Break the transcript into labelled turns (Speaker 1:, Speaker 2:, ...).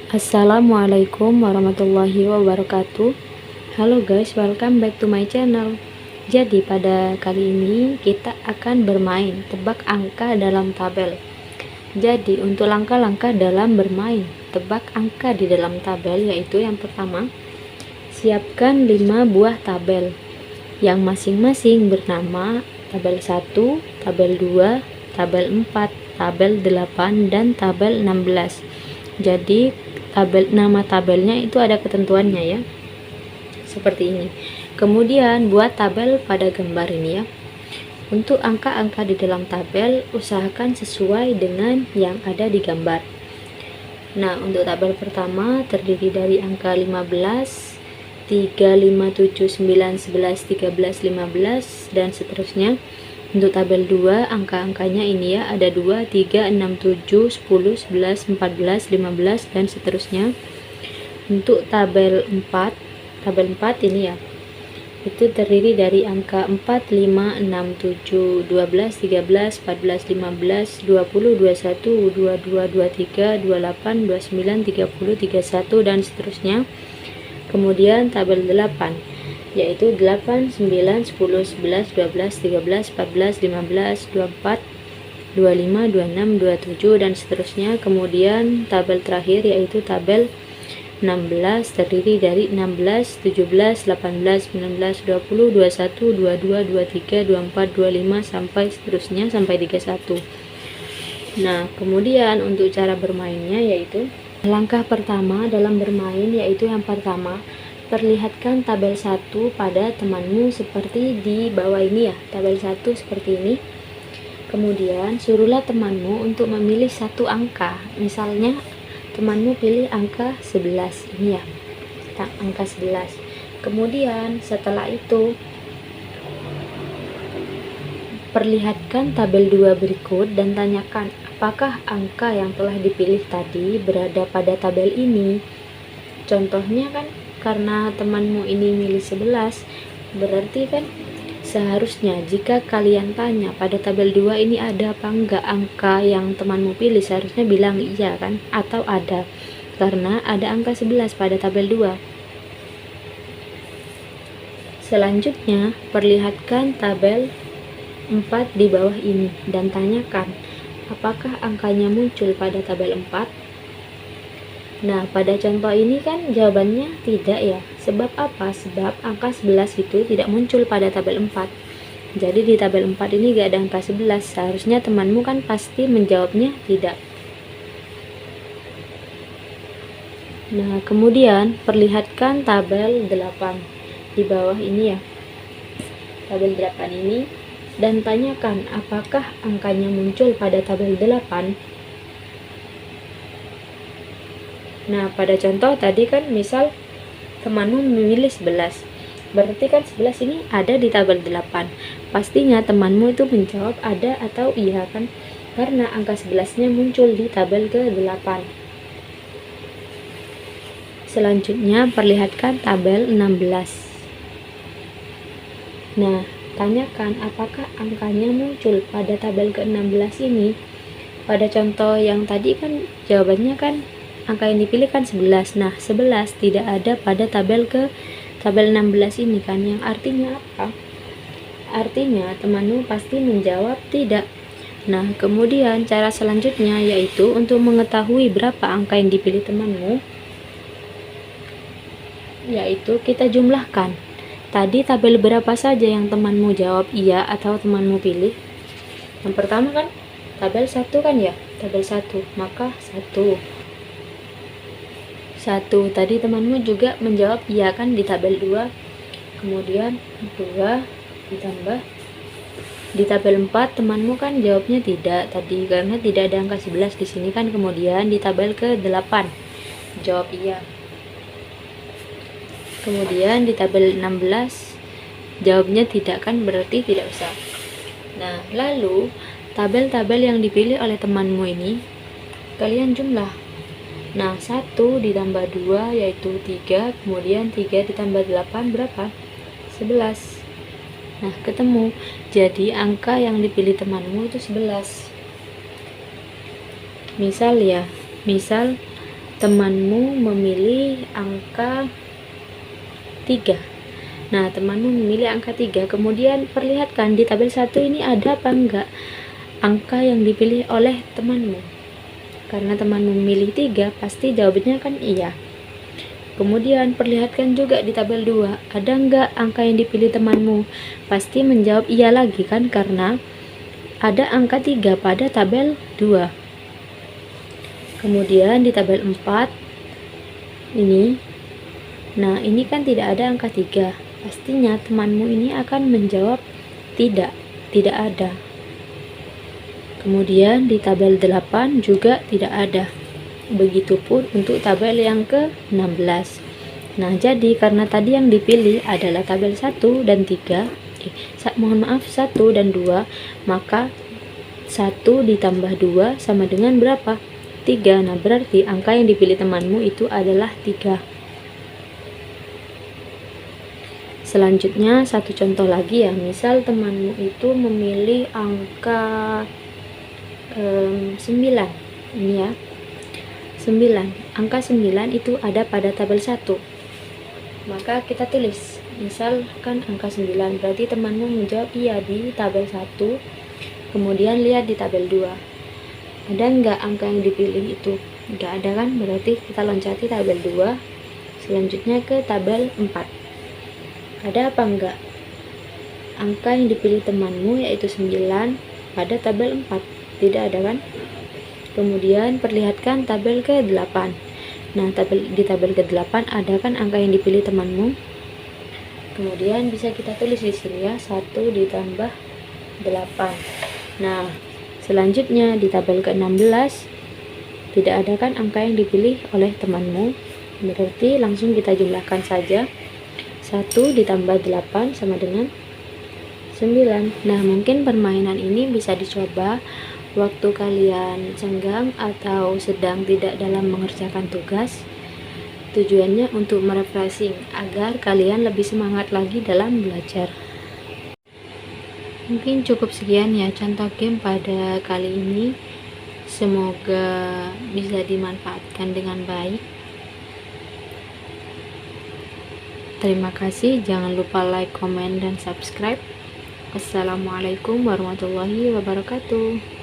Speaker 1: Assalamualaikum warahmatullahi wabarakatuh. Halo guys, welcome back to my channel. Jadi pada kali ini kita akan bermain tebak angka dalam tabel. Jadi untuk langkah-langkah dalam bermain tebak angka di dalam tabel, yaitu yang pertama, siapkan 5 buah tabel yang masing-masing bernama tabel 1, tabel 2, tabel 4, tabel 8, dan tabel 16. Jadi nama tabelnya itu ada ketentuannya ya, seperti ini. Kemudian buat tabel pada gambar ini ya. Untuk angka-angka di dalam tabel usahakan sesuai dengan yang ada di gambar. Nah, untuk tabel pertama terdiri dari angka 15, 3, 5, 7, 9, 11, 13, 15 dan seterusnya. Untuk tabel 2 angka-angkanya ini ya, ada 2, 3, 6, 7, 10, 11, 14, 15 dan seterusnya. Untuk tabel 4 ini ya, itu terdiri dari angka 4, 5, 6, 7, 12, 13, 14, 15, 20, 21, 22, 23, 28, 29, 30, 31 dan seterusnya. Kemudian tabel 8 yaitu 8, 9, 10, 11, 12, 13, 14, 15, 24, 25, 26, 27 dan seterusnya. Kemudian tabel terakhir yaitu tabel 16 terdiri dari 16, 17, 18, 19, 20, 21, 22, 23, 24, 25 sampai seterusnya sampai 31. Nah, kemudian untuk cara bermainnya yaitu langkah pertama dalam bermain yaitu yang pertama, perlihatkan tabel 1 pada temanmu seperti di bawah ini ya, tabel 1 seperti ini. Kemudian suruhlah temanmu untuk memilih satu angka. Misalnya temanmu pilih angka 11 ini ya, angka 11. Kemudian setelah itu perlihatkan tabel 2 berikut dan tanyakan apakah angka yang telah dipilih tadi berada pada tabel ini. Contohnya kan, karena temanmu ini milih 11, berarti kan seharusnya jika kalian tanya pada tabel 2 ini ada apa enggak angka yang temanmu pilih, seharusnya bilang iya kan, atau ada, karena ada angka 11 pada tabel 2. Selanjutnya perlihatkan tabel 4 di bawah ini dan tanyakan apakah angkanya muncul pada tabel 4. Nah, pada contoh ini kan jawabannya tidak ya. Sebab apa? Sebab angka 11 itu tidak muncul pada tabel 4. Jadi di tabel 4 ini gak ada angka 11. Seharusnya temanmu kan pasti menjawabnya tidak. Nah, kemudian perlihatkan tabel 8 di bawah ini ya. Tabel 8 ini dan tanyakan apakah angkanya muncul pada tabel 8. Nah, pada contoh tadi kan misal temanmu memilih 11, berarti kan 11 ini ada di tabel 8. Pastinya temanmu itu menjawab ada atau iya kan, karena angka 11-nya muncul di tabel ke-8. Selanjutnya perlihatkan tabel 16. Nah, tanyakan apakah angkanya muncul pada tabel ke-16 ini. Pada contoh yang tadi kan jawabannya kan angka yang dipilih kan 11. Nah, 11 tidak ada pada tabel 16 ini kan, yang artinya apa? Artinya temanmu pasti menjawab tidak. Nah, kemudian cara selanjutnya yaitu untuk mengetahui berapa angka yang dipilih temanmu, yaitu kita jumlahkan. Tadi tabel berapa saja yang temanmu jawab iya atau temanmu pilih? Yang pertama kan tabel 1 kan ya, tabel 1, maka 1 tadi temanmu juga menjawab iya kan di tabel 2. Kemudian 2 ditambah di tabel 4 temanmu kan jawabnya tidak tadi karena tidak ada angka 11 di sini kan. Kemudian di tabel ke-8 jawab iya. Kemudian di tabel 16 jawabnya tidak kan, berarti tidak usah. Nah, lalu tabel-tabel yang dipilih oleh temanmu ini kalian jumlah. Nah, 1 ditambah 2 yaitu 3, kemudian 3 ditambah 8 berapa? 11. Nah, ketemu. Jadi angka yang dipilih temanmu itu 11. Misal ya, misal temanmu memilih angka 3. Nah, temanmu memilih angka 3. Kemudian perlihatkan di tabel 1 ini ada apa enggak angka yang dipilih oleh temanmu. Karena temanmu memilih 3, pasti jawabannya kan iya. Kemudian perlihatkan juga di tabel 2, ada enggak angka yang dipilih temanmu. Pasti menjawab iya lagi kan, karena ada angka 3 pada tabel 2. Kemudian di tabel 4 ini, nah ini kan tidak ada angka 3. Pastinya temanmu ini akan menjawab tidak ada. Kemudian di tabel 8 juga tidak ada. Begitupun untuk tabel yang ke-16. Nah, jadi karena tadi yang dipilih adalah tabel 1 dan 3, mohon maaf 1 dan 2, maka 1 ditambah 2 sama dengan berapa? 3. Nah, berarti angka yang dipilih temanmu itu adalah 3. Selanjutnya satu contoh lagi ya, misal temanmu itu memilih angka 9. Ini ya, 9. Angka 9 itu ada pada tabel 1. Maka kita tulis, misalkan angka 9, berarti temanmu menjawab iya di tabel 1. Kemudian lihat di tabel 2. Ada enggak angka yang dipilih itu? Enggak ada kan? Berarti kita loncati tabel 2. Selanjutnya ke tabel 4. Ada apa enggak angka yang dipilih temanmu yaitu 9 pada tabel 4? Tidak ada kan? Kemudian perlihatkan tabel ke-8. Nah, di tabel ke-8 ada kan angka yang dipilih temanmu. Kemudian bisa kita tulis di sini ya, 1 ditambah 8. Nah, selanjutnya di tabel ke-16 tidak ada kan angka yang dipilih oleh temanmu. Berarti langsung kita jumlahkan saja. 1 ditambah 8 sama dengan 9. Nah, mungkin permainan ini bisa dicoba waktu kalian senggang atau sedang tidak dalam mengerjakan tugas. Tujuannya untuk merefreshing agar kalian lebih semangat lagi dalam belajar. Mungkin cukup sekian ya contoh game pada kali ini. Semoga bisa dimanfaatkan dengan baik. Terima kasih, jangan lupa like, komen, dan subscribe. Assalamualaikum warahmatullahi wabarakatuh.